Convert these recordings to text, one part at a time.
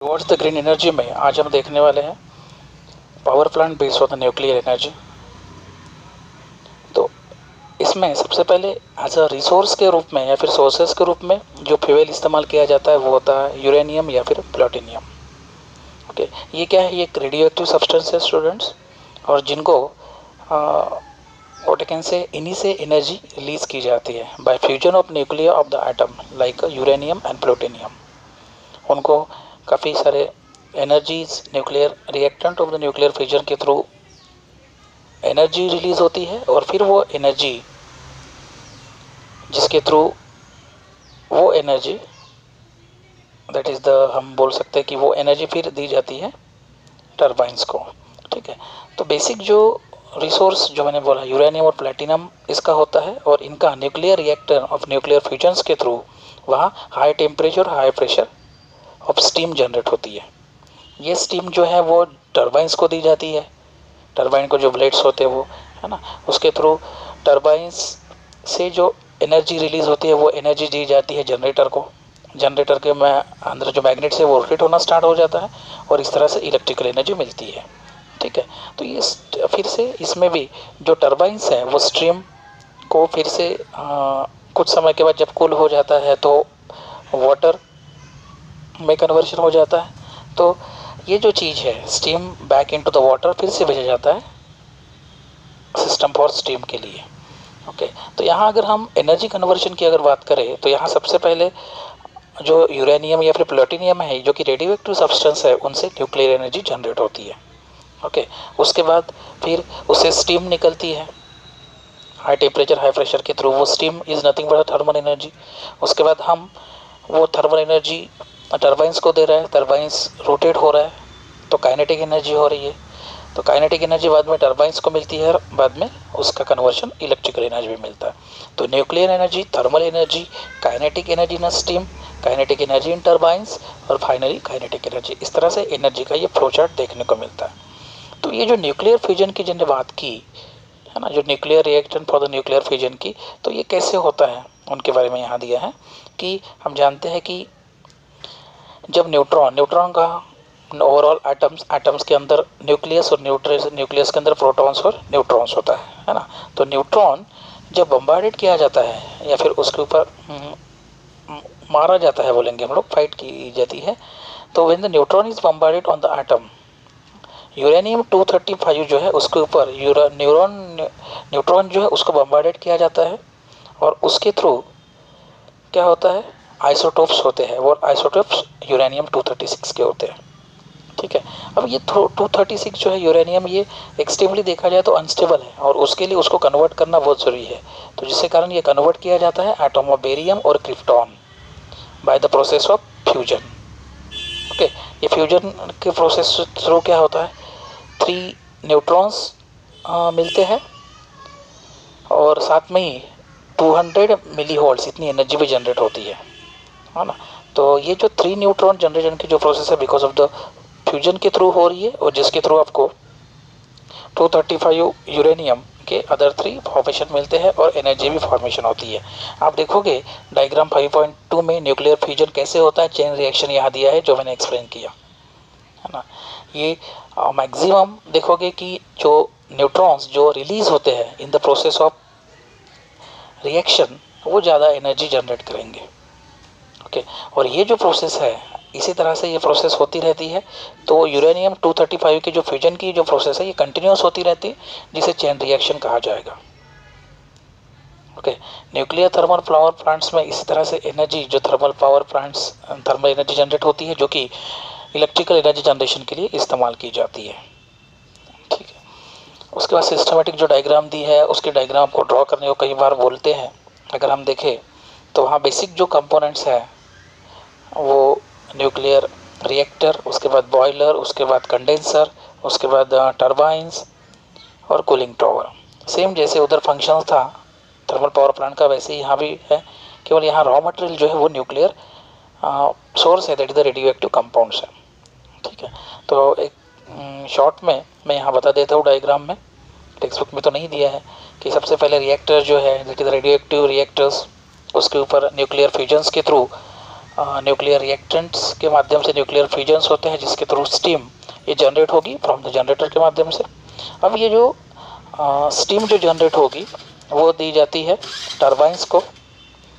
Towards the green energy में आज हम देखने वाले हैं power plant based on the nuclear energy. तो इसमें सबसे पहले एज अ रिसोर्स के रूप में या फिर सोर्सेस के रूप में जो फ्यूल इस्तेमाल किया जाता है वो होता है यूरेनियम या फिर प्लूटोनियम। ओके, ये क्या है? ये एक रेडियो एक्टिव सब्सटेंस है स्टूडेंट्स, और जिनको व्हाट कैन से इन्हीं से एनर्जी रिलीज की जाती है bye fusion of nuclear of the atom like uranium and plutonium. उनको काफ़ी सारे energies nuclear reactant of the nuclear fusion के थ्रू एनर्जी रिलीज होती है, और फिर वो एनर्जी जिसके थ्रू वो एनर्जी दैट इज़ द हम बोल सकते हैं कि वो एनर्जी फिर दी जाती है टरबाइंस को। ठीक है, तो बेसिक जो रिसोर्स जो मैंने बोला यूरेनियम और प्लैटिनम इसका होता है, और इनका nuclear reactor of nuclear fusions के थ्रू वहाँ high temperature high pressure of steam generate होती है। ये स्टीम जो है वो टरबाइंस को दी जाती है। टरबाइन को जो ब्लेड्स होते हैं वो है ना, उसके थ्रू टरबाइंस से जो एनर्जी रिलीज होती है वो एनर्जी दी जाती है जनरेटर को। जनरेटर के में अंदर जो मैग्नेट से वो रोटेट होना स्टार्ट हो जाता है, और इस तरह से इलेक्ट्रिकल एनर्जी मिलती है। ठीक है, तो ये फिर से इसमें भी जो टरबाइंस है वो स्ट्रीम को फिर से कुछ समय के बाद जब कूल हो जाता है तो वाटर में कन्वर्शन हो जाता है। तो ये जो चीज़ है steam back into the water फिर से भेजा जाता है सिस्टम फॉर स्टीम के लिए। ओके, तो यहाँ अगर हम एनर्जी कन्वर्शन की अगर बात करें तो यहाँ सबसे पहले जो यूरेनियम या फिर प्लूटोनियम है जो कि रेडियो एक्टिव सब्सटेंस है उनसे न्यूक्लियर एनर्जी जनरेट होती है। ओके, उसके बाद फिर उससे स्टीम निकलती है हाई टेम्परेचर हाई प्रेशर के थ्रू। वो steam is nothing but thermal energy. उसके बाद हम वो थर्मल एनर्जी टरबाइंस को दे रहा है, टरबाइंस रोटेट हो रहा है तो काइनेटिक एनर्जी हो रही है। तो काइनेटिक एनर्जी बाद में टरबाइंस को मिलती है, बाद में उसका कन्वर्शन इलेक्ट्रिकल एनर्जी में मिलता है। तो nuclear energy, thermal energy, kinetic energy in steam, kinetic energy in turbines, और फाइनली काइनेटिक एनर्जी। इस तरह से एनर्जी का ये फ्लो चार्ट देखने को मिलता है। तो ये जो न्यूक्लियर फ्यूजन की जिनने बात की है ना, जो nuclear reaction for the nuclear fusion की, तो ये कैसे होता है उनके बारे में यहाँ दिया है कि हम जानते हैं कि जब न्यूट्रॉन का ओवरऑल एटम्स के अंदर न्यूक्लियस और न्यूक्लियस के अंदर प्रोटॉन्स और न्यूट्रॉन्स होता है ना। तो न्यूट्रॉन जब बम्बार्डेड किया जाता है या फिर उसके ऊपर मारा जाता है, बोलेंगे हम लोग, फाइट की जाती है, तो when the neutron is bombarded on the atom, uranium 235 जो है उसके ऊपर न्यूट्रॉन जो है उसको बम्बार्डेड किया जाता है, और उसके थ्रू क्या होता है, आइसोटोप्स होते हैं, वो आइसोटोप्स यूरेनियम 236 के होते हैं। ठीक है, अब ये 236 जो है यूरेनियम, ये एक्सट्रीमली देखा जाए तो अनस्टेबल है, और उसके लिए उसको कन्वर्ट करना बहुत ज़रूरी है। तो जिसके कारण ये कन्वर्ट किया जाता है एटम ऑफ बेरियम और krypton by the process of fusion. Okay, ये फ्यूजन के प्रोसेस थ्रू क्या होता है, 3 न्यूट्रॉन्स मिलते हैं, और साथ में ही 200 मिली वोल्ट्स इतनी एनर्जी भी जनरेट होती है ना। तो ये जो 3 न्यूट्रॉन जनरेशन की जो प्रोसेस है बिकॉज ऑफ द फ्यूजन के थ्रू हो रही है, और जिसके थ्रू आपको 235 यूरेनियम के अदर 3 फॉर्मेशन मिलते हैं और एनर्जी भी फॉर्मेशन होती है। आप देखोगे डायग्राम 5.2 में न्यूक्लियर फ्यूजन कैसे होता है, चेन रिएक्शन यहाँ दिया है जो मैंने एक्सप्लेन किया है ना। ये मैक्सिमम देखोगे कि जो न्यूट्रॉन्स जो रिलीज होते हैं in the process of reaction वो ज़्यादा एनर्जी जनरेट करेंगे। ओके, और ये जो प्रोसेस है इसी तरह से ये प्रोसेस होती रहती है। तो यूरेनियम 235 की जो फ्यूजन की जो प्रोसेस है ये कंटिन्यूस होती रहती है, जिसे चेन रिएक्शन कहा जाएगा। Okay, nuclear thermal power plants में इसी तरह से एनर्जी जो thermal power plants thermal energy generate होती है जो कि इलेक्ट्रिकल एनर्जी जनरेशन के लिए इस्तेमाल की जाती है। ठीक है, उसके बाद सिस्टमेटिक जो डायग्राम दी है उसके डायग्राम को ड्रॉ करने को कई बार बोलते हैं। अगर हम देखें तो वहाँ बेसिक जो कंपोनेंट्स हैं वो न्यूक्लियर रिएक्टर, उसके बाद बॉयलर, उसके बाद कंडेंसर, उसके बाद टरबाइंस और कूलिंग टॉवर। सेम जैसे उधर फंक्शन था थर्मल पावर प्लांट का वैसे ही यहाँ भी है, केवल यहाँ रॉ मटेरियल जो है वो न्यूक्लियर सोर्स है, that is the radio active compounds है। ठीक है, तो एक शॉर्ट में मैं यहाँ बता देता हूँ डायग्राम में, टेक्स्ट बुक में तो नहीं दिया है, कि सबसे पहले रिएक्टर जो है that is radio active reactors, उसके ऊपर न्यूक्लियर फ्यूजन्स के थ्रू न्यूक्लियर रिएक्टेंट्स के माध्यम से न्यूक्लियर फ्यूजन्स होते हैं जिसके थ्रू स्टीम ये जनरेट होगी फ्रॉम द जनरेटर के माध्यम से। अब ये जो स्टीम जो जनरेट होगी वो दी जाती है टरबाइंस को,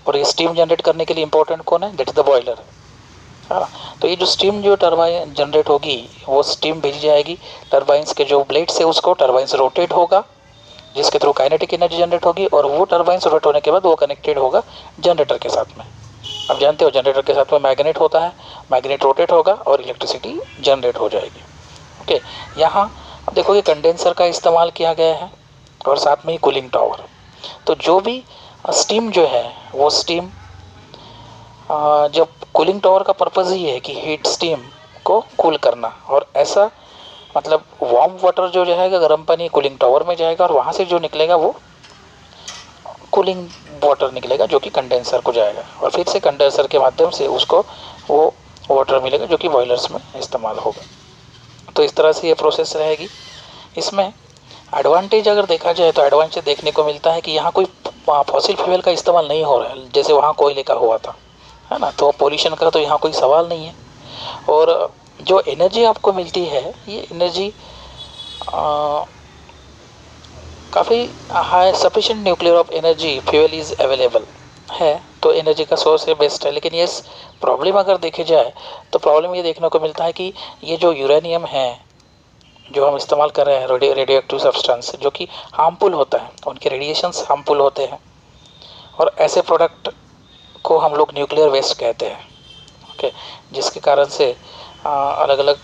और ये स्टीम जनरेट करने के लिए इंपॉर्टेंट कौन है, दैट इज द बॉयलर, है ना। तो ये जो स्टीम जो टरबाइन जनरेट होगी वो स्टीम भेजी जाएगी टरबाइंस के जो ब्लेड से, उसको टरबाइंस रोटेट होगा जिसके थ्रू काइनेटिक एनर्जी जनरेट होगी, और वो टरबाइंस रोटेट होने के बाद वो कनेक्टेड होगा जनरेटर के साथ में। अब जानते हो जनरेटर के साथ में मैग्नेट होता है, मैग्नेट रोटेट होगा और इलेक्ट्रिसिटी जनरेट हो जाएगी। ओके, यहाँ अब देखोगे कंडेंसर का इस्तेमाल किया गया है और साथ में ही कूलिंग टावर। तो जो भी स्टीम जो है वो स्टीम जब कूलिंग टावर का पर्पज़ ही है कि हीट स्टीम को कूल करना, और ऐसा मतलब वार्म वाटर जो जाएगा गर्म पानी कूलिंग टावर में जाएगा और वहाँ से जो निकलेगा वो कूलिंग वाटर निकलेगा जो कि कंडेंसर को जाएगा, और फिर से कंडेंसर के माध्यम से उसको वो वाटर मिलेगा जो कि बॉयलर्स में इस्तेमाल होगा। तो इस तरह से ये प्रोसेस रहेगी। इसमें एडवांटेज अगर देखा जाए तो एडवांटेज देखने को मिलता है कि यहाँ कोई फॉसिल फ्यूल का इस्तेमाल नहीं हो रहा है जैसे वहाँ कोयले का हुआ था, है ना। तो पोल्यूशन का तो यहाँ कोई सवाल नहीं है, और जो एनर्जी आपको मिलती है ये एनर्जी काफ़ी high sufficient nuclear of energy fuel is available है, तो एनर्जी का सोर्स है बेस्ट है। लेकिन ये प्रॉब्लम अगर देखे जाए तो प्रॉब्लम ये देखने को मिलता है कि ये जो यूरेनियम है जो हम इस्तेमाल कर रहे हैं रेडियो एक्टिव सब्सटेंस जो कि हार्मफुल होता है, उनके रेडिएशंस हार्मफुल होते हैं, और ऐसे प्रोडक्ट को हम लोग न्यूक्लियर वेस्ट कहते हैं। ओके, जिसके कारण से अलग अलग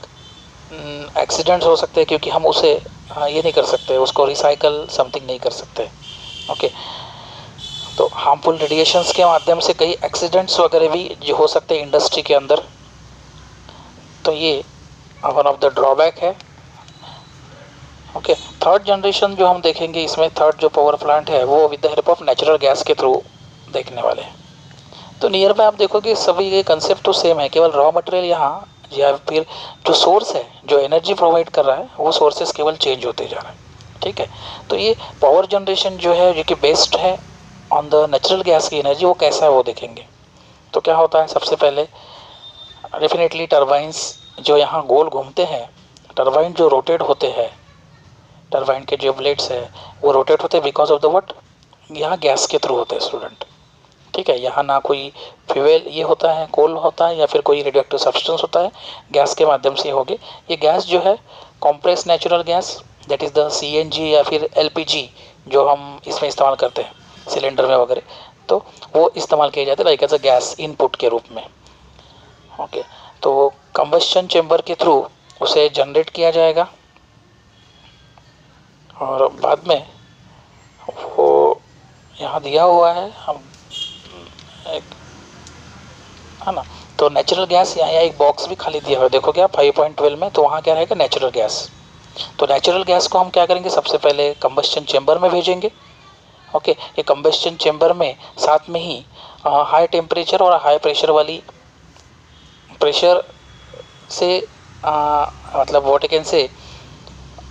एक्सीडेंट्स हो सकते हैं क्योंकि हम उसे ये नहीं कर सकते, उसको रिसाइकल समथिंग नहीं कर सकते। ओके, तो हार्मफुल रेडिएशंस के माध्यम से कई एक्सीडेंट्स वगैरह भी जो हो सकते हैं इंडस्ट्री के अंदर, तो ये वन ऑफ द ड्रॉबैक है। ओके, थर्ड जनरेशन जो हम देखेंगे इसमें थर्ड जो पावर प्लांट है वो with the help of natural gas के थ्रू देखने वाले हैं। तो नियर बाय आप देखोगे सभी ये कंसेप्ट तो सेम है, केवल रॉ मटेरियल यहाँ या फिर जो सोर्स है जो एनर्जी प्रोवाइड कर रहा है वो सोर्सेस केवल चेंज होते जा रहे हैं। ठीक है, तो ये पावर जनरेशन जो है जो कि बेस्ड है ऑन द नेचुरल गैस की एनर्जी, वो कैसा है वो देखेंगे। तो क्या होता है, सबसे पहले डेफिनेटली टरबाइंस जो यहाँ गोल घूमते हैं, टरबाइन जो रोटेट होते हैं, टरबाइन के जो ब्लेड्स है वो रोटेट होते हैं बिकॉज ऑफ द व्हाट, यहाँ गैस के थ्रू होते हैं स्टूडेंट। ठीक है, यहाँ ना कोई फ्यूल ये होता है, कोल होता है या फिर कोई रेडियोएक्टिव सब्सटेंस होता है, गैस के माध्यम से होगी। ये गैस जो है compress natural gas that is the CNG या फिर एलपीजी जो हम इसमें इस्तेमाल करते हैं सिलेंडर में वगैरह, तो वो इस्तेमाल किए जाते हैं like as a gas input के रूप में। ओके, तो कंबस्शन चेम्बर के थ्रू उसे जनरेट किया जाएगा और बाद में वो यहाँ दिया हुआ है हम एक, है ना। तो नेचुरल गैस यहाँ एक बॉक्स भी खाली दिया हुआ है, देखोगे आप 5.12 में, तो वहाँ क्या रहेगा नेचुरल गैस। तो नेचुरल गैस को हम क्या करेंगे, सबसे पहले कंबस्शन चेम्बर में भेजेंगे। ओके, ये कंबस्शन चेम्बर में साथ में ही हाई टेम्परेचर और हाई प्रेशर वाली प्रेशर से मतलब वॉट कैन से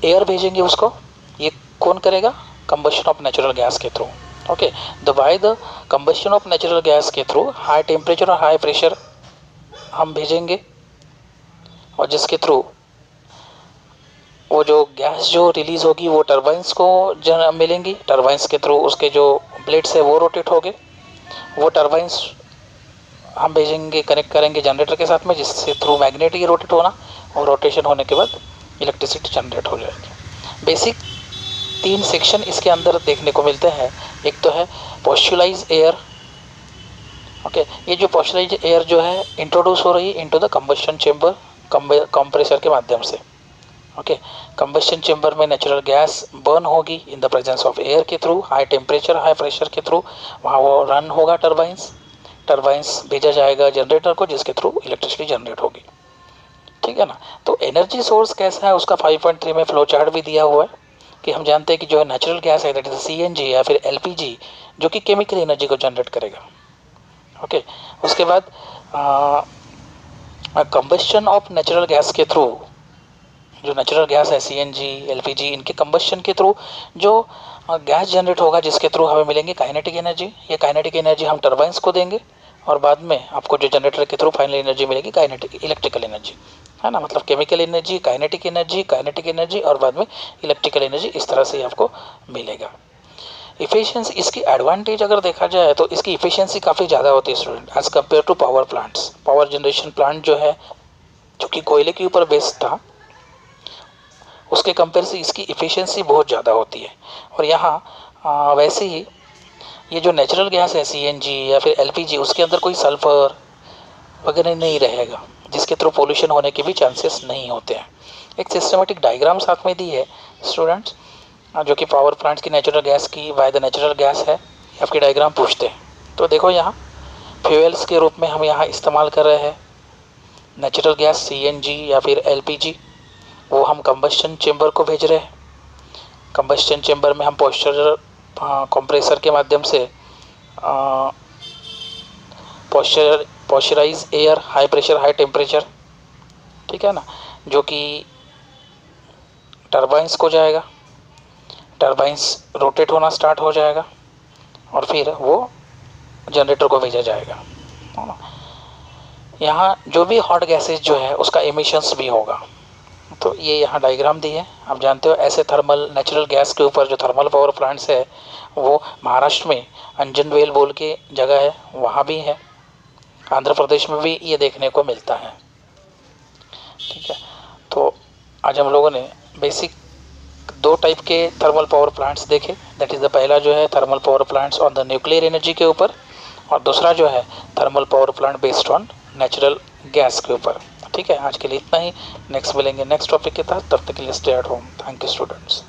एयर भेजेंगे उसको। ये कौन करेगा, कंबस्शन ऑफ नेचुरल गैस के through. Okay, by the combustion of natural gas के थ्रू हाई टेम्परेचर और हाई प्रेशर हम भेजेंगे, और जिसके थ्रू वो जो गैस जो रिलीज़ होगी वो टरबाइंस को मिलेंगी। टरबाइंस के थ्रू उसके जो ब्लेड्स है वो रोटेट हो गए, वो टरबाइंस हम भेजेंगे, कनेक्ट करेंगे जनरेटर के साथ में, जिससे थ्रू मैग्नेट ही रोटेट होना, और रोटेशन होने के बाद इलेक्ट्रिसिटी जनरेट हो जाएगी। बेसिक 3 सेक्शन इसके अंदर देखने को मिलते हैं। एक तो है पोस्चुलाइज एयर। ओके, ये जो पोस्चुलाइज एयर जो है इंट्रोड्यूस हो रही है into the combustion chamber compressor के माध्यम से। ओके, कंबस्शन चेम्बर में नेचुरल गैस बर्न होगी in the presence of air के through, high temperature high pressure के थ्रू वहाँ वो रन होगा टरबाइंस भेजा जाएगा जनरेटर को, जिसके थ्रू इलेक्ट्रिसिटी जनरेट होगी। ठीक है ना। तो एनर्जी सोर्स कैसा है उसका 5.3 में फ्लो चार्ट भी दिया हुआ है कि हम जानते हैं कि जो है नेचुरल गैस है दैट इज सीएनजी या फिर एलपीजी जो कि केमिकल एनर्जी को जनरेट करेगा। ओके, उसके बाद कंबस्शन ऑफ नेचुरल गैस के थ्रू जो नेचुरल गैस है सीएनजी एलपीजी, इनके कंबस्शन के थ्रू जो गैस जनरेट होगा जिसके थ्रू हमें मिलेंगे काइनेटिक एनर्जी। ये काइनेटिक एनर्जी हम टरबाइंस को देंगे और बाद में आपको जो जनरेटर के थ्रू फाइनल एनर्जी मिलेगी काइनेटिक इलेक्ट्रिकल एनर्जी, है ना, मतलब केमिकल एनर्जी, काइनेटिक एनर्जी और बाद में इलेक्ट्रिकल एनर्जी, इस तरह से आपको मिलेगा। इफिशियंसी, इसकी एडवांटेज अगर देखा जाए तो इसकी इफिशियंसी काफ़ी ज़्यादा होती है student as compare to power plants. Power generation plant जो है, जो कि कोयले के ऊपर बेस्ड था, उसके कंपेयर से इसकी इफिशियंसी बहुत ज़्यादा होती है। और यहाँ वैसे ही ये जो नेचुरल गैस है सीएनजी या फिर एलपीजी, उसके अंदर कोई सल्फर वगैरह नहीं रहेगा, जिसके थ्रू पोल्यूशन होने के भी चांसेस नहीं होते हैं। एक सिस्टमेटिक डायग्राम साथ में दी है स्टूडेंट्स, जो कि पावर प्लांट्स की नेचुरल गैस की बाय द नेचुरल गैस है, आपकी डायग्राम पूछते हैं। तो देखो यहाँ फ्यूल्स के रूप में हम यहाँ इस्तेमाल कर रहे हैं नेचुरल गैस सीएनजी या फिर एलपीजी, वो हम कंबस्शन चेम्बर को भेज रहे हैं। कंबस्शन चेम्बर में हम कंप्रेसर के माध्यम से pressurize air, high pressure high temperature, ठीक है ना, जो कि टरबाइंस को जाएगा, टरबाइंस रोटेट होना स्टार्ट हो जाएगा और फिर वो जनरेटर को भेजा जाएगा, है ना। यहाँ जो भी हॉट गैसेस जो है उसका एमिशंस भी होगा। तो ये यहाँ डायग्राम दी है, आप जानते हो ऐसे थर्मल नेचुरल गैस के ऊपर जो थर्मल पावर प्लांट्स है वो महाराष्ट्र में अंजनवेल बोल के जगह है, वहाँ भी है, आंध्र प्रदेश में भी ये देखने को मिलता है, ठीक है। तो आज हम लोगों ने बेसिक 2 टाइप के थर्मल पावर प्लांट्स देखे, दैट इज़ द पहला जो है thermal power plants on the nuclear energy के ऊपर, और दूसरा जो है thermal power plant based on natural gas के ऊपर, ठीक है। आज के लिए इतना ही, नेक्स्ट मिलेंगे नेक्स्ट टॉपिक के तहत, तब तक के लिए stay at home. Thank you students.